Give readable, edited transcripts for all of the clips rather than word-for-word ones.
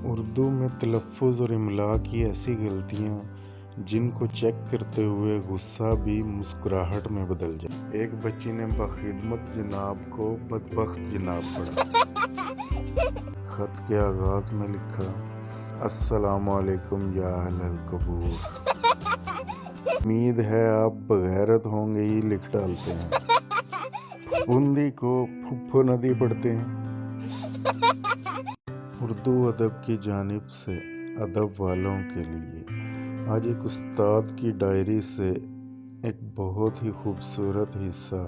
اردو میں تلفظ اور املا کی ایسی غلطیاں جن کو چیک کرتے ہوئے غصہ بھی مسکراہٹ میں بدل جائے۔ ایک بچی نے بخدمت جناب کو بدبخت جناب پڑھا۔ خط کے آغاز میں لکھا: السلام علیکم یا اہل القبور، امید ہے آپ بغیرت ہوں گے ہی لکھ ڈالتے ہیں، پھپھوندی کو پھپھو ندی پڑھتے ہیں۔ اردو ادب کی جانب سے ادب والوں کے لیے آج ایک استاد کی ڈائری سے ایک بہت ہی خوبصورت حصہ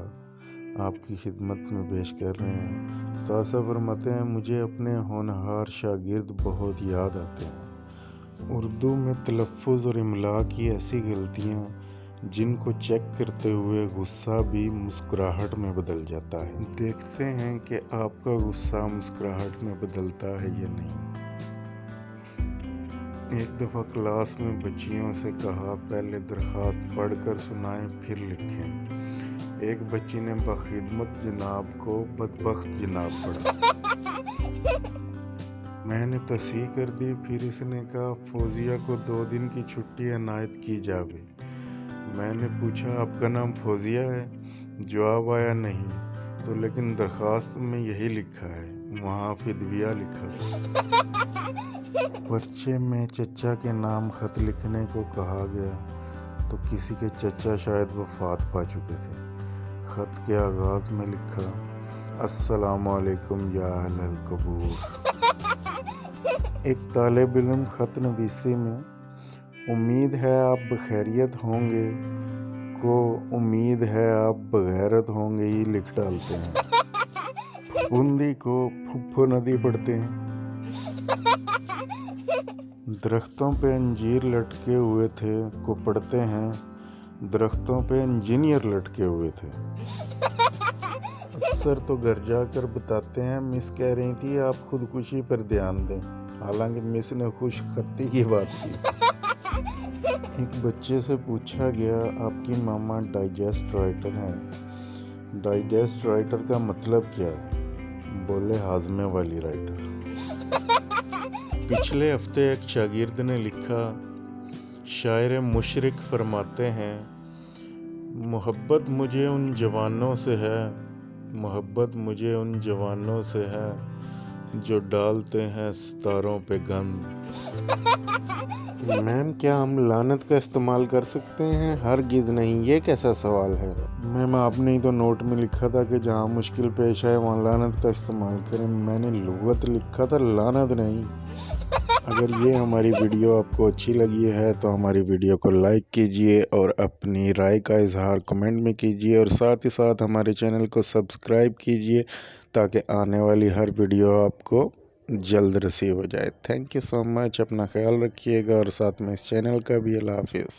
آپ کی خدمت میں پیش کر رہے ہیں۔ استاد صاحب فرماتے ہیں: مجھے اپنے ہونہار شاگرد بہت یاد آتے ہیں۔ اردو میں تلفظ اور املا کی ایسی غلطیاں جن کو چیک کرتے ہوئے غصہ بھی مسکراہٹ میں بدل جاتا ہے۔ دیکھتے ہیں کہ آپ کا غصہ مسکراہٹ میں بدلتا ہے یا نہیں۔ ایک دفعہ کلاس میں بچیوں سے کہا: پہلے درخواست پڑھ کر سنائیں پھر لکھیں۔ ایک بچی نے بخدمت جناب کو بدبخت جناب پڑھا۔ میں نے تصحیح کر دی، پھر اس نے کہا: فوزیہ کو 2 دن کی چھٹی عنایت کی جاوے۔ میں نے پوچھا: آپ کا نام فوزیہ ہے؟ جواب آیا: نہیں تو لیکن درخواست میں یہی لکھا ہے، وہاں فدویہ لکھا تھا۔ پرچے میں چچا کے نام خط لکھنے کو کہا گیا تو کسی کے چچا شاید وفات پا چکے تھے۔ خط کے آغاز میں لکھا: السلام علیکم یا اہل القبور۔ ایک طالب علم خط نویسی میں امید ہے آپ بخیریت ہوں گے کو امید ہے آپ بغیرت ہوں گے ہی لکھ ڈالتے ہیں، پھپھوندی کو پھپھو ندی پڑھتے ہیں۔ درختوں پہ انجیر لٹکے ہوئے تھے کو پڑھتے ہیں درختوں پہ انجینئر لٹکے ہوئے تھے۔ اکثر تو گھر جا کر بتاتے ہیں مس کہہ رہی تھی آپ خودکشی پر دھیان دیں، حالانکہ مس نے خوش خطی کی بات کی تھی۔ ایک بچے سے پوچھا گیا: آپ کی ماما ڈائجسٹ رائٹر ہیں، ڈائجسٹ رائٹر کا مطلب کیا ہے؟ بولے: ہاضمے والی رائٹر۔ پچھلے ہفتے ایک شاگرد نے لکھا: شاعر مشرق فرماتے ہیں، محبت مجھے ان جوانوں سے ہے، محبت مجھے ان جوانوں سے ہے جو ڈالتے ہیں ستاروں پہ گند۔ میم کیا ہم لعنت کا استعمال کر سکتے ہیں؟ ہرگز نہیں، یہ کیسا سوال ہے؟ میم آپ نے ہی تو نوٹ میں لکھا تھا کہ جہاں مشکل پیش آئے وہاں لعنت کا استعمال کریں۔ میں نے لغت لکھا تھا، لعنت نہیں۔ اگر یہ ہماری ویڈیو آپ کو اچھی لگی ہے تو ہماری ویڈیو کو لائک کیجئے اور اپنی رائے کا اظہار کمنٹ میں کیجئے، اور ساتھ ہی ساتھ ہمارے چینل کو سبسکرائب کیجئے تاکہ آنے والی ہر ویڈیو آپ کو جلد رسیو ہو جائے۔ تھینک یو سو مچ، اپنا خیال رکھیے گا اور ساتھ میں اس چینل کا بھی۔ اللہ حافظ۔